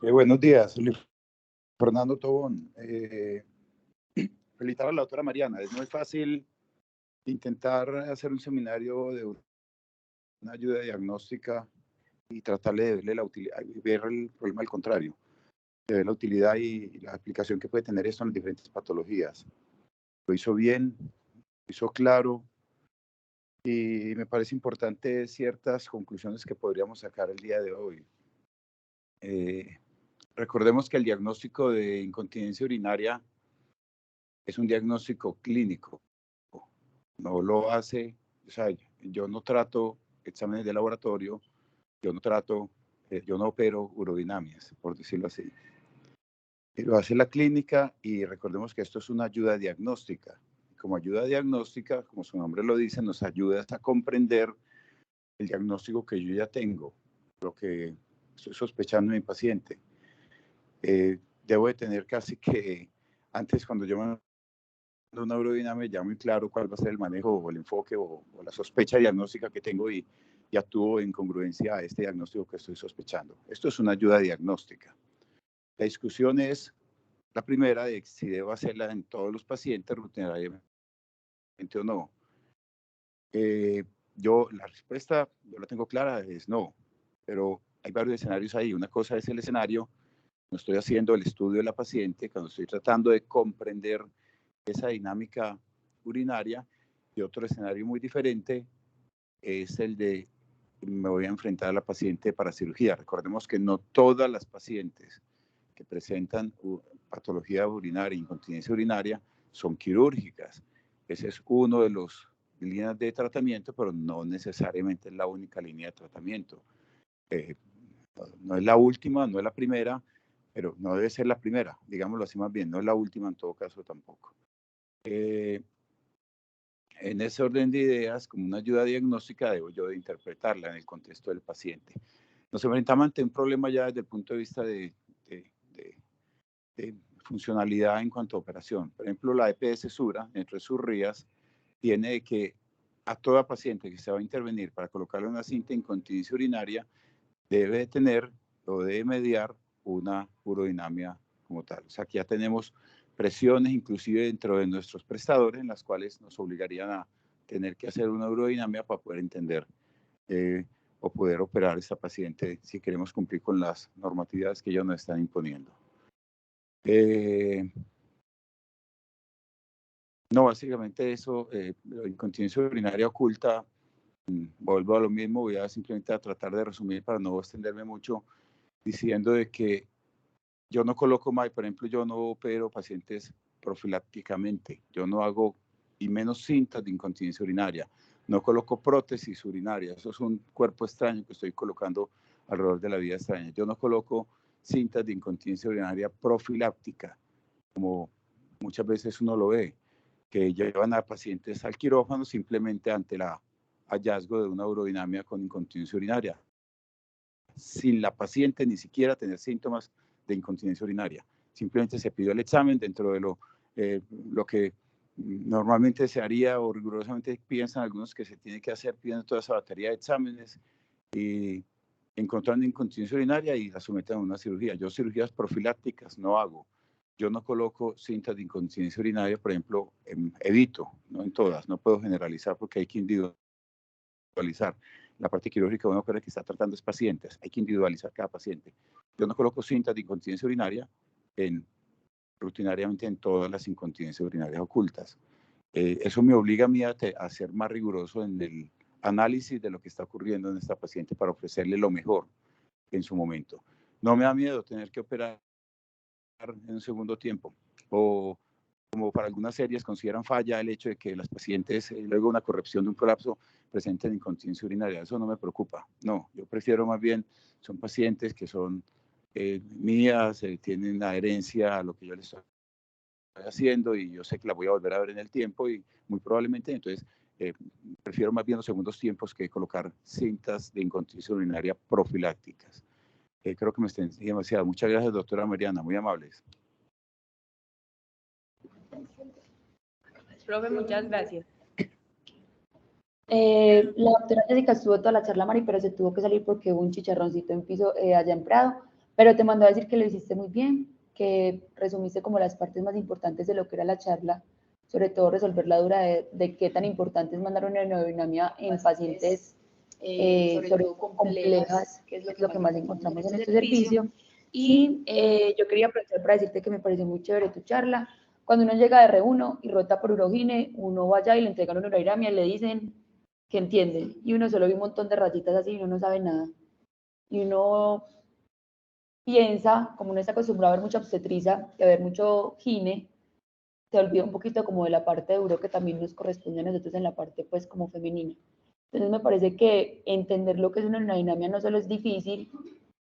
Buenos días, Fernando Tobón. Felicitar a la doctora Mariana. No es fácil intentar hacer un seminario de una ayuda diagnóstica y tratarle de verle la utilidad, ver el problema al contrario, de ver la utilidad y la aplicación que puede tener esto en las diferentes patologías. Lo hizo bien, lo hizo claro y me parece importante ciertas conclusiones que podríamos sacar el día de hoy. Recordemos que el diagnóstico de incontinencia urinaria es un diagnóstico clínico. No lo hace, o sea, yo no trato exámenes de laboratorio, yo no opero urodinamias, por decirlo así. Lo hace la clínica y recordemos que esto es una ayuda diagnóstica. Como ayuda diagnóstica, como su nombre lo dice, nos ayuda a comprender el diagnóstico que yo ya tengo, lo que estoy sospechando en mi paciente. Debo de tener casi que antes, cuando yo me una urodinamia, ya muy claro cuál va a ser el manejo o el enfoque o la sospecha diagnóstica que tengo y actúo en congruencia a este diagnóstico que estoy sospechando. Esto es una ayuda diagnóstica. La discusión es la primera de si debo hacerla en todos los pacientes rutinariamente o no. La respuesta, yo la tengo clara, es no, pero hay varios escenarios ahí. Una cosa es el escenario cuando estoy haciendo el estudio de la paciente, cuando estoy tratando de comprender esa dinámica urinaria, y otro escenario muy diferente es el de me voy a enfrentar a la paciente para cirugía. Recordemos que no todas las pacientes que presentan patología urinaria, incontinencia urinaria, son quirúrgicas. Ese es uno de los líneas de tratamiento, pero no necesariamente es la única línea de tratamiento. No es la última, no es la primera, pero no debe ser la primera, digámoslo así más bien, no es la última en todo caso tampoco. En ese orden de ideas, como una ayuda diagnóstica, debo yo de interpretarla en el contexto del paciente. Nos enfrentamos ante un problema ya desde el punto de vista de funcionalidad en cuanto a operación. Por ejemplo, la EPS Sura, dentro de sus RIAs, tiene que a toda paciente que se va a intervenir para colocarle una cinta de incontinencia urinaria, debe tener o debe mediar una urodinamia como tal. O sea, que ya tenemos presiones inclusive dentro de nuestros prestadores en las cuales nos obligarían a tener que hacer una urodinamia para poder entender o poder operar a esta paciente si queremos cumplir con las normatividades que ellos nos están imponiendo. No, básicamente eso, la incontinencia urinaria oculta, vuelvo a lo mismo, voy a simplemente a tratar de resumir para no extenderme mucho, diciendo de que yo no coloco más, por ejemplo, yo no opero pacientes profilácticamente, yo no hago, y menos cintas de incontinencia urinaria, no coloco prótesis urinaria, eso es un cuerpo extraño que estoy colocando alrededor de la vida extraña. Yo no coloco cintas de incontinencia urinaria profiláctica, como muchas veces uno lo ve, que llevan a pacientes al quirófano simplemente ante el hallazgo de una urodinamia con incontinencia urinaria, sin la paciente ni siquiera tener síntomas de incontinencia urinaria. Simplemente se pidió el examen dentro de lo que normalmente se haría o rigurosamente piensan algunos que se tiene que hacer, piden toda esa batería de exámenes y encontrando incontinencia urinaria y la someten a una cirugía. Yo cirugías profilácticas no hago. Yo no coloco cintas de incontinencia urinaria, por ejemplo, evito, no en todas, no puedo generalizar porque hay que individualizar. La parte quirúrgica uno cree que está tratando es pacientes, hay que individualizar cada paciente. Yo no coloco cintas de incontinencia urinaria rutinariamente en todas las incontinencias urinarias ocultas. Eso me obliga a mí a ser más riguroso en el análisis de lo que está ocurriendo en esta paciente para ofrecerle lo mejor en su momento. No me da miedo tener que operar en un segundo tiempo o como para algunas series consideran falla el hecho de que las pacientes, luego una corrección de un colapso, presenten incontinencia urinaria. Eso no me preocupa. No, yo prefiero más bien, son pacientes que son mías, tienen adherencia a lo que yo les estoy haciendo y yo sé que la voy a volver a ver en el tiempo y muy probablemente, entonces, prefiero más bien los segundos tiempos que colocar cintas de incontinencia urinaria profilácticas. Creo que me extendí demasiado. Muchas gracias, doctora Mariana, muy amables. Profe, muchas gracias. La doctora Jessica estuvo toda la charla, Mari, pero se tuvo que salir porque hubo un chicharroncito en piso allá en Prado, pero te mandó a decir que lo hiciste muy bien, que resumiste como las partes más importantes de lo que era la charla, sobre todo resolver la duda de qué tan importante es mandar una hemodinamia en pacientes sobre todo complejas, que es lo que más encontramos en este servicio. Y yo quería aprovechar para decirte que me pareció muy chévere tu charla. Cuando uno llega de R1 y rota por urogine, uno va allá y le entregan una urodinamia y le dicen que entiende, y uno solo ve un montón de rayitas así y uno no sabe nada. Y uno piensa, como uno está acostumbrado a ver mucha obstetricia y a ver mucho gine, se olvida un poquito como de la parte de uro que también nos corresponde a nosotros en la parte pues como femenina. Entonces me parece que entender lo que es una hemodinamia no solo es difícil,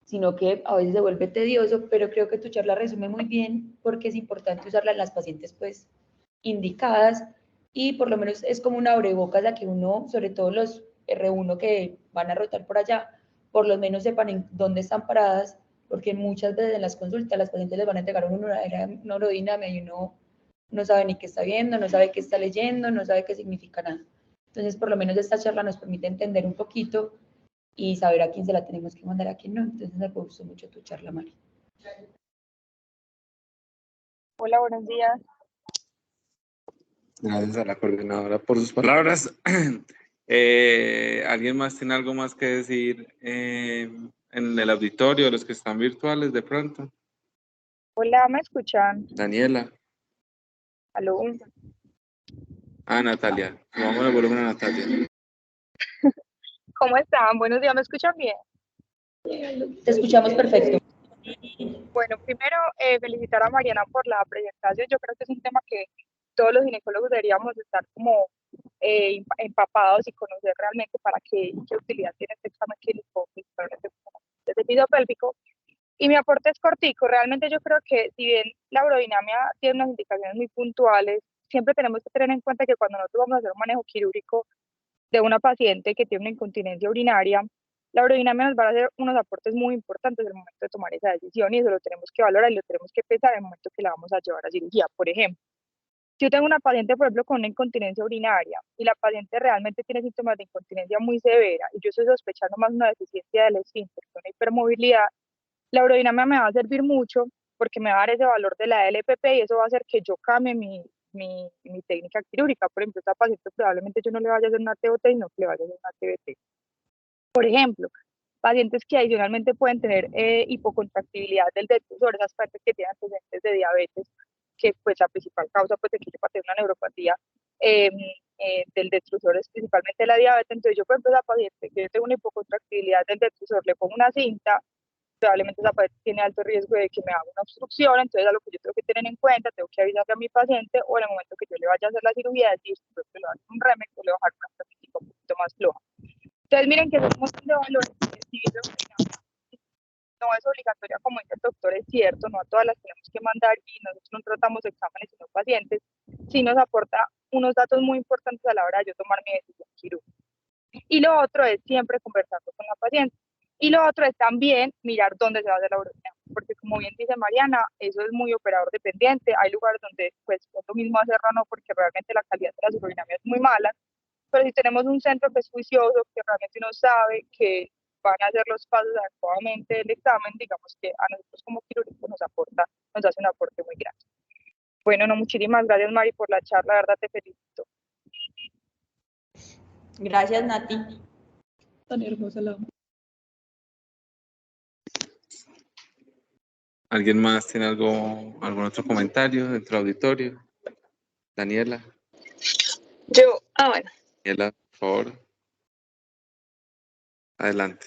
sino que a veces se vuelve tedioso, pero creo que tu charla resume muy bien porque es importante usarla en las pacientes pues indicadas y por lo menos es como una abrebocas a que uno, sobre todo los R1 que van a rotar por allá, por lo menos sepan en dónde están paradas, porque muchas veces en las consultas las pacientes les van a entregar una urodinamia y uno no sabe ni qué está viendo, no sabe qué está leyendo, no sabe qué significa nada. Entonces, por lo menos esta charla nos permite entender un poquito y saber a quién se la tenemos que mandar, a quién no. Entonces, me gustó mucho tu charla, Mari. Hola, buenos días. Gracias a la coordinadora por sus palabras. ¿Alguien más tiene algo más que decir en el auditorio, los que están virtuales de pronto? Hola, ¿me escuchan? Daniela. ¿Aló? Natalia. Vamos el volumen a Natalia. ¿Cómo están? Buenos días, ¿me escuchan bien? Te escuchamos perfecto. Bueno, primero, felicitar a Mariana por la presentación. Yo creo que es un tema que todos los ginecólogos deberíamos estar como empapados y conocer realmente para qué utilidad tiene este examen clínico de piso pélvico. Y mi aporte es cortico. Realmente yo creo que si bien la urodinamia tiene unas indicaciones muy puntuales, siempre tenemos que tener en cuenta que cuando nosotros vamos a hacer un manejo quirúrgico de una paciente que tiene una incontinencia urinaria, la urodinamia nos va a hacer unos aportes muy importantes en el momento de tomar esa decisión y eso lo tenemos que valorar y lo tenemos que pensar en el momento que la vamos a llevar a cirugía. Por ejemplo, si yo tengo una paciente, por ejemplo, con una incontinencia urinaria y la paciente realmente tiene síntomas de incontinencia muy severa y yo estoy sospechando más una deficiencia del esfínter, una hipermovilidad, la urodinamia me va a servir mucho porque me va a dar ese valor de la LPP y eso va a hacer que yo cambie mi técnica quirúrgica. Por ejemplo, esta paciente probablemente yo no le vaya a hacer una TOT, sino que le vaya a hacer una TBT. Por ejemplo, pacientes que adicionalmente pueden tener hipocontractibilidad del detrusor, esas pacientes que tienen antecedentes de diabetes que pues la principal causa pues, de que sepa tener una neuropatía del detrusor es principalmente la diabetes. Entonces yo, por ejemplo, a la paciente que yo tengo una hipocontractibilidad del detrusor, le pongo una cinta, probablemente esa paciente tiene alto riesgo de que me haga una obstrucción. Entonces a lo que yo tengo que tener en cuenta, tengo que avisarle a mi paciente, o en el momento que yo le vaya a hacer la cirugía, decir, creo que le voy a hacer un REMEC o le voy a dejar una práctica un poquito más floja. Entonces miren que es un montón de valores no es obligatoria, como dice el doctor, es cierto, no a todas las tenemos que mandar y nosotros no tratamos exámenes sino pacientes, sí nos aporta unos datos muy importantes a la hora de yo tomar mi decisión quirúrgica. Y lo otro es siempre conversando con la paciente. Y lo otro es también mirar dónde se va a hacer la urodinamia, porque como bien dice Mariana, eso es muy operador dependiente. Hay lugares donde pues es lo mismo hacerlo o no, porque realmente la calidad de las urodinamias es muy mala, pero si tenemos un centro que es juicioso, que realmente no sabe que van a hacer los pasos adecuadamente del examen, digamos que a nosotros como quirúrgicos nos hace un aporte muy grande. Bueno, no, muchísimas gracias Mari por la charla, la verdad te felicito. Gracias, Nati. Tan hermosa la amo. ¿Alguien más tiene algún otro comentario dentro del auditorio? Daniela. Bueno. Daniela, por favor. Adelante.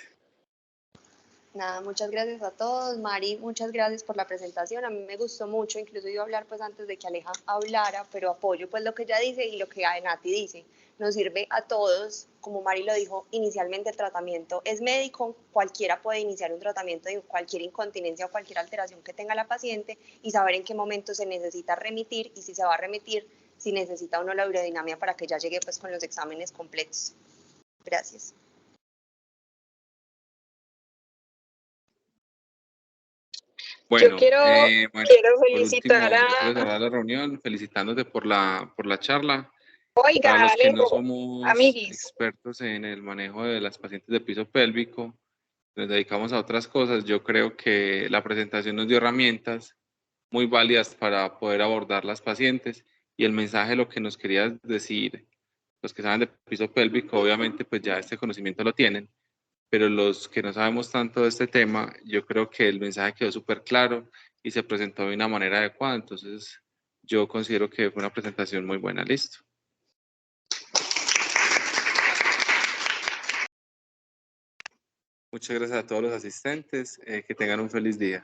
Nada, muchas gracias a todos. Mari, muchas gracias por la presentación. A mí me gustó mucho, incluso iba a hablar pues antes de que Aleja hablara, pero apoyo pues lo que ella dice y lo que Nati dice. Nos sirve a todos, como Mari lo dijo, inicialmente el tratamiento es médico, cualquiera puede iniciar un tratamiento de cualquier incontinencia o cualquier alteración que tenga la paciente y saber en qué momento se necesita remitir y si se va a remitir, si necesita o no la urodinamia para que ya llegue pues con los exámenes completos. Gracias. Bueno, yo quiero felicitar por último, quiero cerrar la reunión felicitándote por la charla. Oiga, Para los que no Alejo, somos amiguis. expertos en el manejo de las pacientes de piso pélvico, nos dedicamos a otras cosas. Yo creo que la presentación nos dio herramientas muy válidas para poder abordar las pacientes y el mensaje, lo que nos querías decir, los que saben de piso pélvico, obviamente pues ya este conocimiento lo tienen, pero los que no sabemos tanto de este tema, yo creo que el mensaje quedó súper claro y se presentó de una manera adecuada. Entonces, yo considero que fue una presentación muy buena. Listo. Muchas gracias a todos los asistentes. Que tengan un feliz día.